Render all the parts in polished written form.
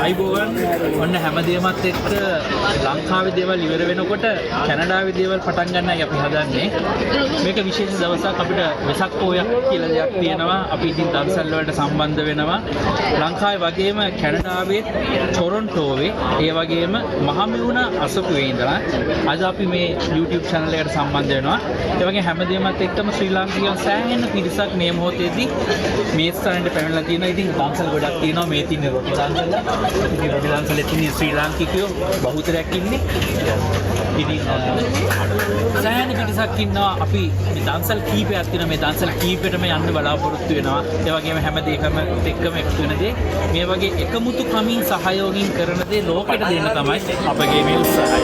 අයිබෝවන් ඔන්න හැමදේමත් එක්ක ලංකාවේ දේවල් ඉවර වෙනකොට කැනඩාවේ දේවල් පටන් ගන්නයි අපි හදන්නේ. මේක විශේෂ දවසක් අපිට වෙසක් පොයක් කියලා දෙයක් තියෙනවා. අපි ඉතින් දවසල් වලට සම්බන්ධ වෙනවා. ලංකාවේ වගේම කැනඩාවේ ටොරොන්ටෝවේ ඒ වගේම මහමෙවුන අසපුවේ ඉඳලා අද අපි මේ YouTube channel එකට සම්බන්ධ වෙනවා. ඒ වගේ හැමදේමත් එක්කම ශ්‍රී ලාංකිකයන් සෑහෙන පිරිසක් මේ මොහොතේදී මේ ස්ථානෙට පැමිණලා තියෙනවා. ඉතින් දවසල් ගොඩක් තියෙනවා මේ තියෙන රොටි දන්සල්. ඉතින් රොටි දන්සල් තියෙන ශ්‍රී ලාංකිකයෝ බහුතරයක් ඉන්නේ. ඉතින් සෑහෙන පිරිසක් ඉන්නවා. අපි මේ දන්සල් කීපයක් තියෙනවා. මේ දන්සල් කීපෙටම යන්න බලාපොරොත්තු වෙනවා. ඒ වගේම හැම දෙයකම එක්කම එකතු වෙන දේ මේ වගේ එකමුතු කමින් සහයෝගින් කරන දේ ලෝකෙට දෙන්න තමයි අපගේ මේ උත්සාහය.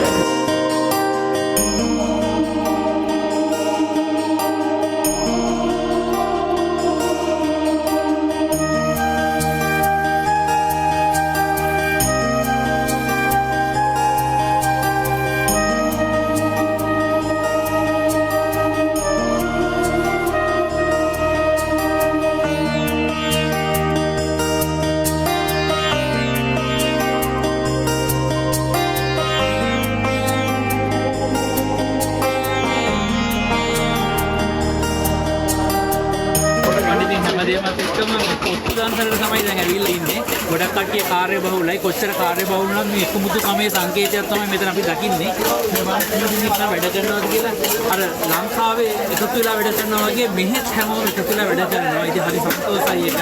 කොත්තු දන්සලට තමයි දැන් ඇවිල්ලා ඉන්නේ. ගොඩක් කට්ටිය කාර්ය බහුලයි. කොච්චර කාර්ය බහුල නම් මේ එකමුතු කමේ සංකේතයක් තමයි මෙතන අපි දකින්නේ. මේ මානසික වැඩ කරනවාද කියලා අර ලංකාවේ එකතු වෙලා වැඩ කරනවා වගේ මෙහෙත් හැමෝම එකතු වෙලා වැඩ කරනවා. ඉතින් හරි සතුටුයි ඒක.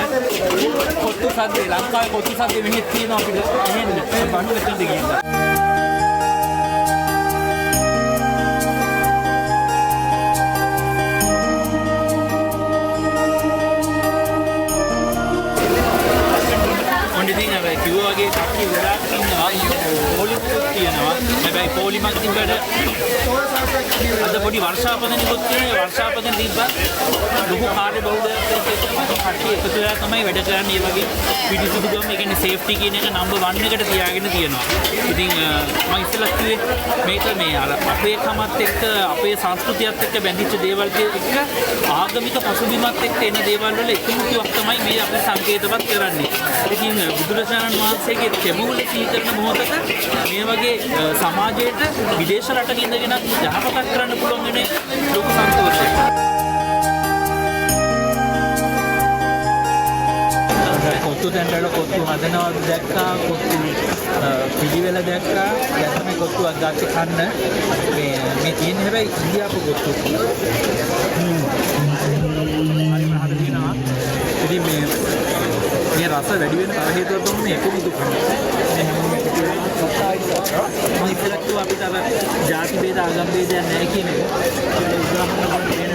කොත්තු සද්දේ ලංකාවේ කොත්තු සද්දේ මෙහෙත් තියෙනවා අපිට ඇහෙන්න. බණු මෙතනද ගිහින්. කිව්වා වගේ කට්ටිය ගොඩාක් ඉන්නවා. පොලිමක් තියෙනවා. හැබැයි පොලිමක් තිබ්බට අද පොඩි වර්ෂාපතනයක්ත් තියෙනවා. වර්ෂාපතන තිබ්බත් ලොකු කාර්ය බහුලයක් කට්ටිය එකතු වෙලා තමයි වැඩ කරන්නේ. මේ වගේ පිටිසුදුකම, ඒ කියන්නේ සේෆ්ටි කියන එක නම්බර් 1 එකට තියාගෙන තියෙනවා. ඉතින් මම ඉස්සෙල්ලා කිව්වේ මේක මේ අර අපේ කමත් එක්ක අපේ සංස්කෘතියත් එක්ක බැඳිච්ච දේවල් එක්ක ආගමික පසුබිමත් එක්ක එන දේවල් වල එකමුතුවක් තමයි මේ අපි සංකේතවත් කරන්නේ. ඉතින් බුදුරජාණන් වහන්සේගේ තෙමුගල සීකරන මොහොතක මේ වගේ සමාජයට විදේශ රටක ඉඳගෙන යහපතක් කරන්න පුළුවන් වෙන ලොකු සන්තෝෂයක්. කොත්තු දැන්වල කොත්තු හදනවා දැක්කා, කොත්තු පිළිවෙල දැක්කා. දැන් තමයි කොත්තුවක් ගාච්ච කන්න මේ තියෙන්නේ. හැබැයි ඉන්දියාපු කොත්තු හරිම හදනවා. ඉතින් මේ රස වැඩි වෙන හේතුව තමයි එකමුතු කම. මම ඉස්සරහට අපිට අර ජාති ભેද ආගම් ભેදයක් නැහැ කියන එක. ඒක උදාහරණයක්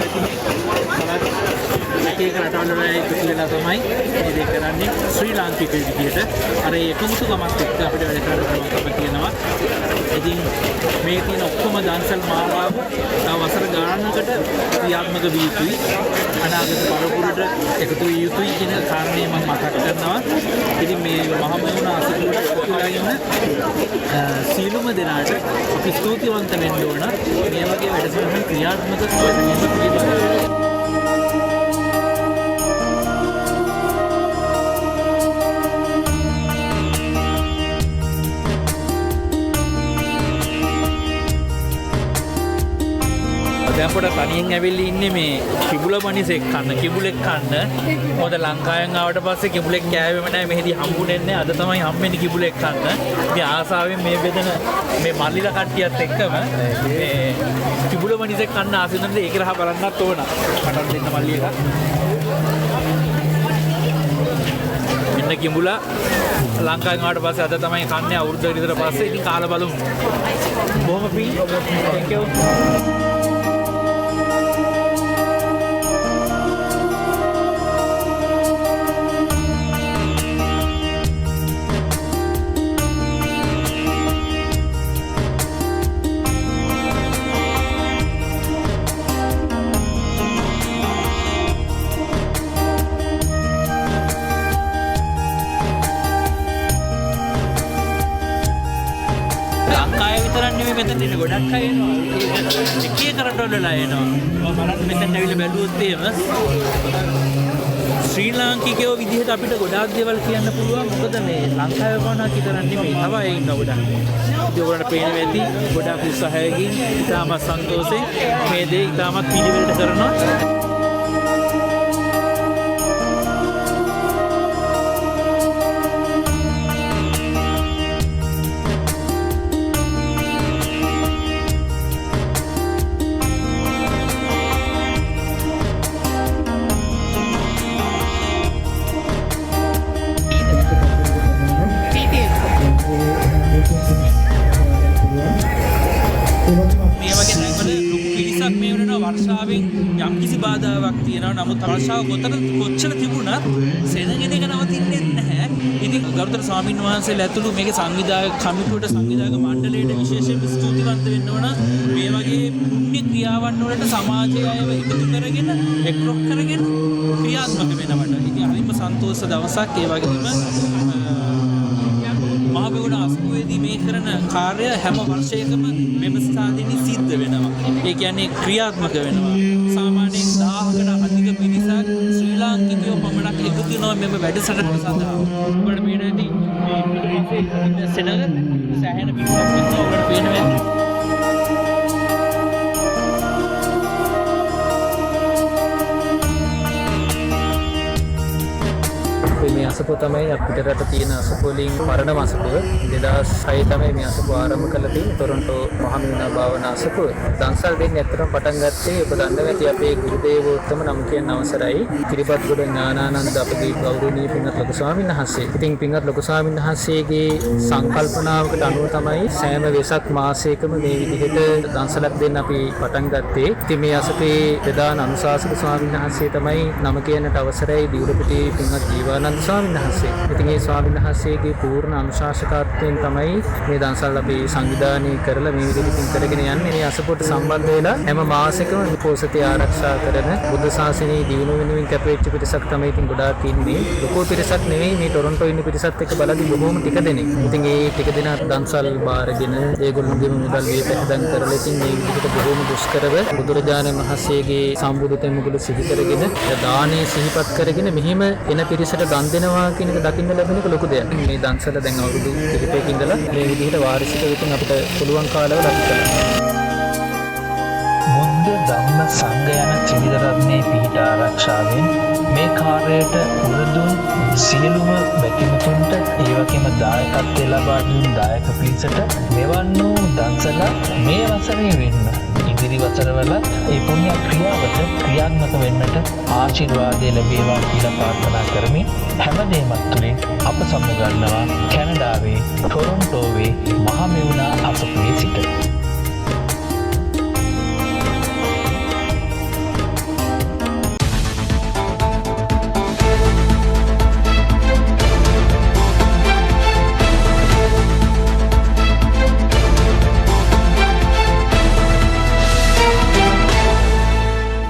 එක රටවල් වල එකතු වෙලා තමයි මේ දේ කරන්නේ. ශ්‍රී ලාංකික විදියට අර එකමුතුකමත් එක්ක අපිට වැඩ කරන්න පුළුවන්කම තියෙනවා. ඉතින් මේ තියෙන ඔක්කොම දන්සල් මාලාව තව වසර ගානකට ක්‍රියාත්මක විය යුතුයි. අනාගත පරපුරට එකතු විය යුතුයි කියන කාරණේ මම මතක් කරනවා. ඉතින් මේ මහමෙවුන අසතුට එකතුලා ඉන්න සීලුම දෙනාට අපි ස්තුතිවන්ත වෙන්න ඕන. මේ වගේ වැඩසටහන් ක්‍රියාත්මක කරන්න. දැන් පොඩ තනියෙන් ඇවිල්ලා ඉන්නේ මේ කිඹුල මනිසෙක් කන්න, කිඹුලෙක් කන්න. මොකද ලංකාවෙන් ආවට පස්සේ කිඹුලෙක් කෑවෙම නැහැ. මෙහෙදි හම්බුනේ නැහැ. අද තමයි හම්බෙන්නේ කිඹුලෙක් කන්න. ඉතින් ආසාවෙන් මේ බෙදෙන මේ මල්ලිලා කට්ටියත් එක්කම මේ කිඹුල මනිසෙක් කන්න ආසෙන්නද ඒක රහ බලන්නත් ඕන. මටත් දෙන්න මල්ලි එකක්. මෙන්න කිඹුලා ලංකාවෙන් ආවට පස්සේ අද තමයි කන්නේ අවුරුද්දකට විතර පස්සේ. ඉතින් කාලා බලමු. බොහොම පිං. Thank you. මෙතන ඉන්න ගොඩක් අය එනවා. එක එක රටවල වෙලා එනවා. මම බලන්න මෙතන ඇවිල්ලා බැලුවොත් එහෙම ශ්‍රී ලාංකිකයෝ විදිහට අපිට ගොඩාක් දේවල් කියන්න පුළුවන්. මොකද මේ ලංකාවේ වුණා කියලා නෙමෙයි. තව අය ඉන්නවා ගොඩක්. ඉතින් ඔයාලට පේනවා ඇති ගොඩාක් උත්සාහයකින් ඉතාමත් සන්තෝෂයෙන් මේ දේ ඉතාමත් පිළිවෙලට කරනවා. වර්ෂාවෙන් යම්කිසි බාධාවක් තියෙනවා. නමුත් වර්ෂාව කොච්චර තිබුණත් සෙනගෙන එක නවතින්නේ නැහැ. ඉතින් ගරුතර ස්වාමීන් වහන්සේලා ඇතුළු මේකේ සංවිධායක කමිටුවට සංවිධායක මණ්ඩලයට විශේෂයෙන් ස්තුතිවන්ත වෙන්න ඕන. මේ වගේ පුණ්‍ය ක්‍රියාවන් වලට සමාජය අයව එකතු කරගෙන එක්රොක් කරගෙන ක්‍රියාත්මක වෙනවට. ඉතින් හරිම සන්තෝෂ දවසක්. ඒ වගේම මහබෝධ අස්පුවේදී මේ කරන කාර්ය හැම වර්ෂයකම මෙම ස්ථානයේ සිද්ධ වෙනවා. ඒ කියන්නේ ක්‍රියාත්මක වෙනවා. සාමාන්‍යයෙන් 1000කට අධික පිරිසක් ශ්‍රී ලාංකිකයෝ පමණක් එකතු වෙනවා මෙම වැඩසටහන සඳහා. ඔබට පේනවාදී මේ සෙනග සෑහෙන පිරිසක් ඉන්නවා. ඔබට පේනවා මේ අසපුව තමයි අපිට රට තියෙන අසපුව වලින් පරණම අසපුව. 2006 තමයි මේ අසපුව ආරම්භ කළ තියෙන්නේ. ටොරන්ටෝ මහමෙවුනා භාවනා අසපුව. දන්සල් දෙන්නේ ඇත්තටම පටන් ගත්තේ ඔබ දන්නවා ඇති අපේ ගුරු දේවෝත්තම නම් කියන අවසරයි. කිරිබත්ගොඩ ඥානානන්ද අපගේ ගෞරවනීය පින්වත් ලොකු ස්වාමීන් වහන්සේ. ඉතින් පින්වත් ලොකු ස්වාමීන් වහන්සේගේ සංකල්පනාවකට අනුව තමයි සෑම වෙසක් මාසයකම මේ විදිහට දන්සලක් දෙන්න අපි පටන් ගත්තේ. ඉතින් මේ අසපේ ප්‍රධාන අනුශාසක ස්වාමීන් වහන්සේ තමයි නම කියන්නට අවසරයි දිවුරපිටියේ පින්වත් ජීවානන්ද ස්වාමීන් වහන්සේ. ඉතින් මේ ස්වාමීන් වහන්සේගේ පූර්ණ අනුශාසකත්වයෙන් තමයි මේ දන්සල් අපි සංවිධානය කරලා මේ විදිහට පින් කරගෙන යන්නේ. මේ අසපුවට සම්බන්ධ වෙලා හැම මාසෙකම පොසතේ ආරක්ෂා කරන බුද්ධ ශාසනයේ දියුණුව වෙනුවෙන් කැපවෙච්ච පිරිසක් තමයි ඉතින් ගොඩාක් ඉන්නේ. ලොකෝ පිරිසක් නෙවෙයි මේ ටොරන්ටෝ ඉන්න පිරිසත් එක්ක බලද්දී බොහොම ටික දෙනෙක්. ඉතින් ඒ ටික දෙනා දන්සල් බාරගෙන ඒගොල්ලෝගේම මුදල් වේපැහැදම් කරලා ඉතින් මේ විදිහට බොහොම දුෂ්කරව බුදුරජාණන් වහන්සේගේ සම්බුදු තෙමුගුල සිහි කරගෙන දානේ සිහිපත් කරගෙන මෙහිම එන පිරිසට දන් දෙනවා කියන එක දකින්න ලැබෙන එක ලොකු දෙයක්. මේ දන්සල දැන් අවුරුදු කිහිපයක ඉඳලා මේ විදිහට වාර්ෂිකව ඉතින් අපිට පුළුවන් කාලවල අපි කරනවා. බුද්ධ ධම්ම සංඝ යන ත්‍රිවිධ රත්නයේ පිහිට ආරක්ෂාවෙන් මේ කාර්යයට උරුදුන් සියලුම බැතිමතුන්ට ඒ වගේම දායකත්වය ලබා දුන් දායක පිරිසට මෙවන් වූ දන්සල මේ වසරේ වෙන්න ඉදිරි වසරවල ඒ පුණ්‍ය ක්‍රියාවට ක්‍රියාත්මක වෙන්නට ආශිර්වාදය ලැබේවා කියලා ප්‍රාර්ථනා කරමින් හැමදේමත් තුළින් අප සමුගන්නවා කැනඩාවේ ටොරොන්ටෝවේ මහමෙවුනා අසපුව